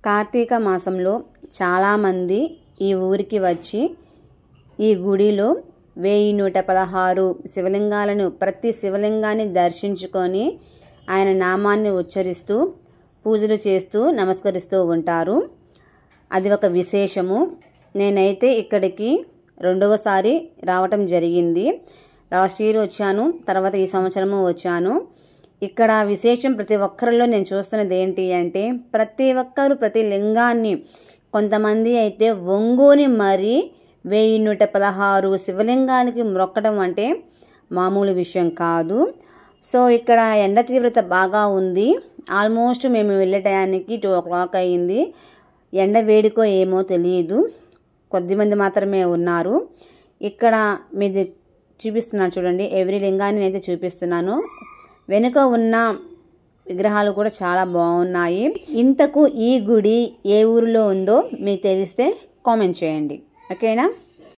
కార్తీక మాసంలో చాలామంది ఈ ఊరికి వచ్చి ఈ గుడిలో 1116 శివలింగాలను ప్రతి శివలింగాన్ని దర్శించుకొని ఆయన నామాన్ని ఉచ్చరిస్తూ పూజలు చేస్తూ నమస్కరిస్తూ ఉంటారు. అది ఒక విశేషము. నేనైతే ఇక్కడికి రెండవసారి రావటం జరిగింది. లాస్ట్ ఇయర్ వచ్చాను, తర్వాత ఈ సంవత్సరము వచ్చాను. ఇక్కడ విశేషం ప్రతి ఒక్కరిలో నేను చూస్తున్నది ఏంటి అంటే, ప్రతి ఒక్కరు ప్రతి లింగాన్ని కొంతమంది అయితే ఒంగోని మరీ 1116 శివలింగానికి మొక్కడం అంటే మామూలు విషయం కాదు. సో ఇక్కడ ఎండ తీవ్రత బాగా ఉంది. ఆల్మోస్ట్ మేము వెళ్ళే టయానికి 2 o'clock అయింది. ఎండ వేడికో ఏమో తెలియదు, కొద్దిమంది మాత్రమే ఉన్నారు. ఇక్కడ మీది చూపిస్తున్నాను చూడండి, ఎవ్రీ లింగాన్ని అయితే చూపిస్తున్నాను. వెనుక ఉన్న విగ్రహాలు కూడా చాలా బాగున్నాయి. ఇంతకు ఈ గుడి ఏ ఊరిలో ఉందో మీకు తెలిస్తే కామెంట్ చేయండి, ఓకేనా?